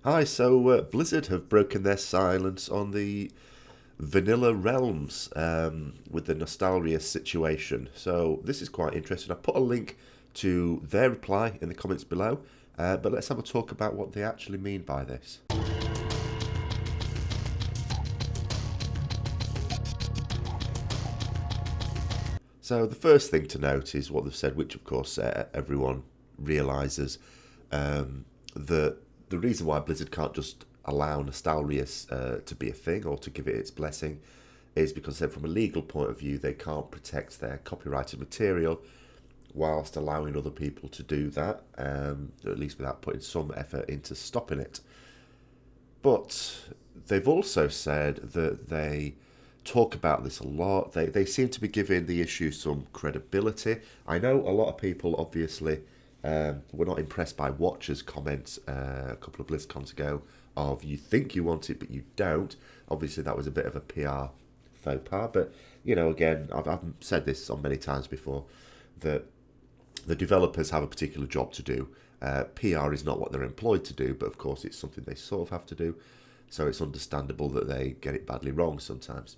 Hi, so Blizzard have broken their silence on the vanilla realms with the Nostalrius situation. So this is quite interesting. I put a link to their reply in the comments below, but let's have a talk about what they actually mean by this. So the first thing to note is what they've said, which of course everyone realises, that the reason why Blizzard can't just allow Nostalrius to be a thing or to give it its blessing is because then from a legal point of view they can't protect their copyrighted material whilst allowing other people to do that, at least without putting some effort into stopping it. But they've also said that they talk about this a lot. They seem to be giving the issue some credibility. I know a lot of people obviously were not impressed by Watcher's comments a couple of BlizzCons ago of you think you want it but you don't. Obviously that was a bit of a PR faux pas, but you know, again, I've said this on many times before, that the developers have a particular job to do. PR is not what they're employed to do, but of course it's something they sort of have to do. So it's understandable that they get it badly wrong sometimes.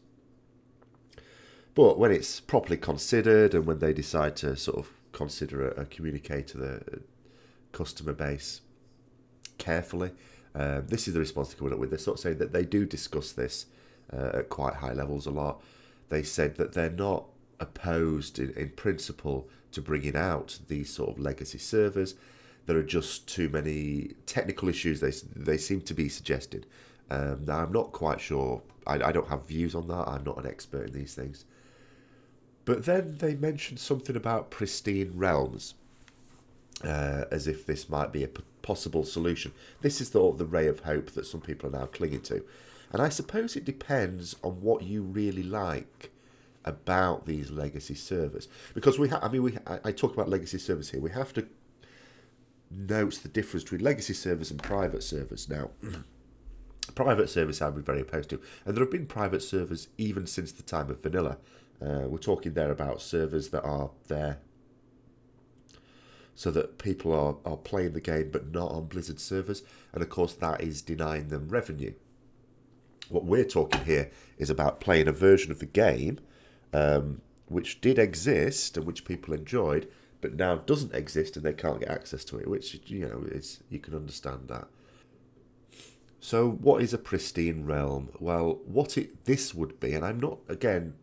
But when it's properly considered and when they decide to sort of consider a communicate to the customer base carefully, this is the response they're coming up with. They're sort of saying that they do discuss this at quite high levels a lot. They said that they're not opposed in principle to bringing out these sort of legacy servers. There are just too many technical issues they seem to be suggesting. Now, I'm not quite sure. I don't have views on that. I'm not an expert in these things. But then they mentioned something about pristine realms, as if this might be a possible solution. This is the ray of hope that some people are now clinging to. And I suppose it depends on what you really like about these legacy servers. Because I talk about legacy servers here. We have to note the difference between legacy servers and private servers. Now, private servers I've been very opposed to. And there have been private servers even since the time of vanilla. We're talking there about servers that are there so that people are playing the game but not on Blizzard servers. And of course that is denying them revenue. What we're talking here is about playing a version of the game which did exist and which people enjoyed, but now doesn't exist and they can't get access to it, which, you know, is, you can understand that. So what is a pristine realm? Well, this would be, and I'm not, again,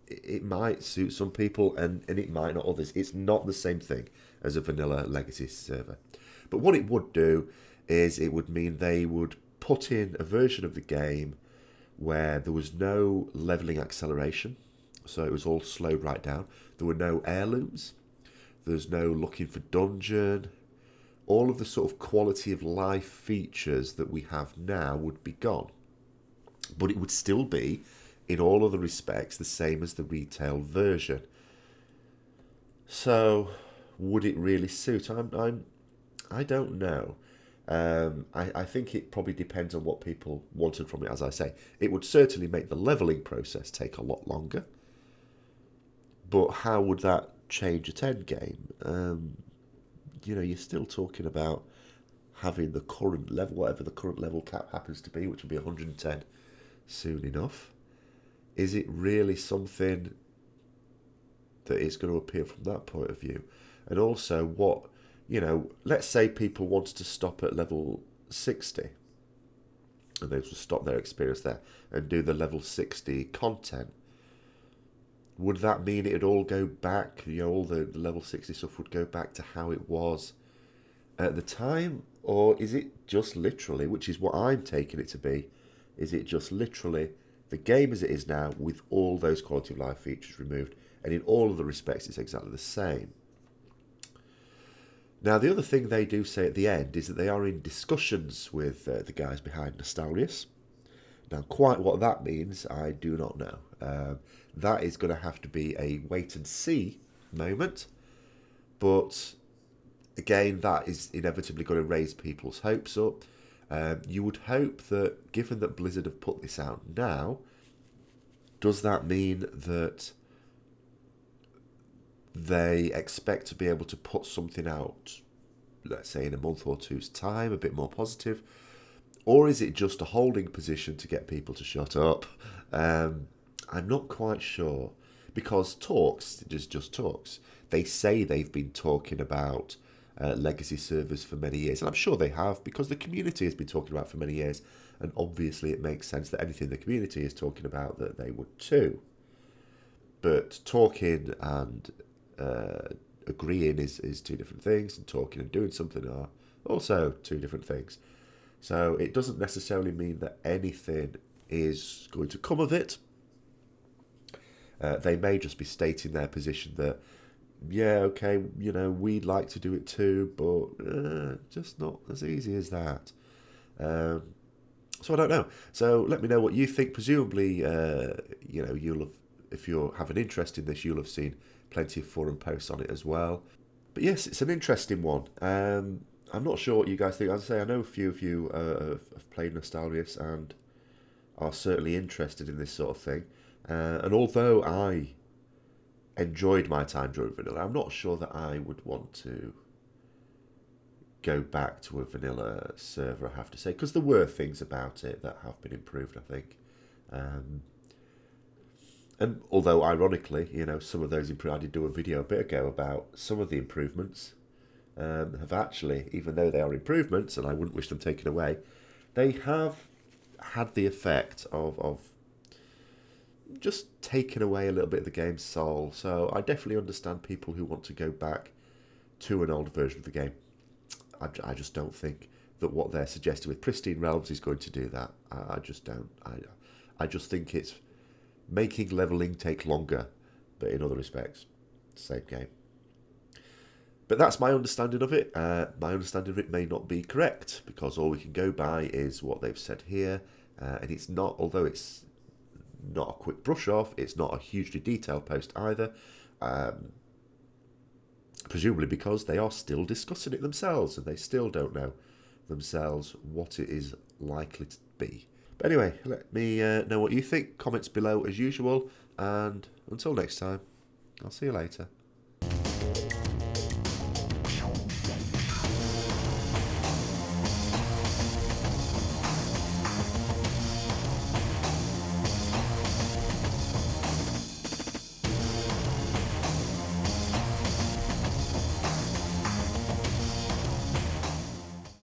it might suit some people and it might not others. It's not the same thing as a vanilla legacy server. But what it would do is it would mean they would put in a version of the game where there was no leveling acceleration. So it was all slowed right down. There were no heirlooms. There's no looking for dungeon. All of the sort of quality of life features that we have now would be gone. But it would still be, in all other respects, the same as the retail version. So, would it really suit? I don't know. I think it probably depends on what people wanted from it, as I say. It would certainly make the levelling process take a lot longer. But how would that change at endgame? You know, you're still talking about having the current level, whatever the current level cap happens to be, which will be 110 soon enough. Is it really something that is going to appeal from that point of view? And also, what, you know, let's say people wanted to stop at level 60 and they would stop their experience there and do the level 60 content. Would that mean it'd all go back, you know, all the level 60 stuff would go back to how it was at the time? Or is it just literally, which is what I'm taking it to be, is it just literally the game as it is now with all those quality of life features removed, and in all of the respects it's exactly the same? Now, the other thing they do say at the end is that they are in discussions with the guys behind Nostalrius. Now, quite what that means, I do not know. That is going to have to be a wait and see moment. But again, that is inevitably going to raise people's hopes up. You would hope that, given that Blizzard have put this out now, does that mean that they expect to be able to put something out, let's say in a month or two's time, a bit more positive? Or is it just a holding position to get people to shut up? I'm not quite sure. Because talks, just talks. They say they've been talking about legacy servers for many years. And I'm sure they have, because the community has been talking about it for many years. And obviously it makes sense that anything the community is talking about, that they would too. But talking and agreeing is two different things, and talking and doing something are also two different things. So it doesn't necessarily mean that anything is going to come of it. They may just be stating their position that, yeah, okay, we'd like to do it too, but just not as easy as that. So I don't know. So let me know what you think. Presumably, you'll have, if you have an interest in this, you'll have seen plenty of forum posts on it as well. But yes, it's an interesting one. I'm not sure what you guys think. As I say, I know a few of you have played Nostalrius and are certainly interested in this sort of thing. And although I enjoyed my time during vanilla, I'm not sure that I would want to go back to a vanilla server, I have to say, because there were things about it that have been improved, I think. And although, ironically, some of those I did do a video a bit ago about some of the improvements have actually, even though they are improvements, and I wouldn't wish them taken away, they have had the effect of just taking away a little bit of the game's soul. So I definitely understand people who want to go back to an older version of the game. I just don't think that what they're suggesting with Pristine Realms is going to do that. I just don't. I just think it's making leveling take longer, but in other respects, same game. But that's my understanding of it. My understanding of it may not be correct, because all we can go by is what they've said here. And it's not, although it's not a quick brush off, it's not a hugely detailed post either. Presumably because they are still discussing it themselves, and they still don't know themselves what it is likely to be. But anyway, let me know what you think. Comments below as usual, and until next time, I'll see you later.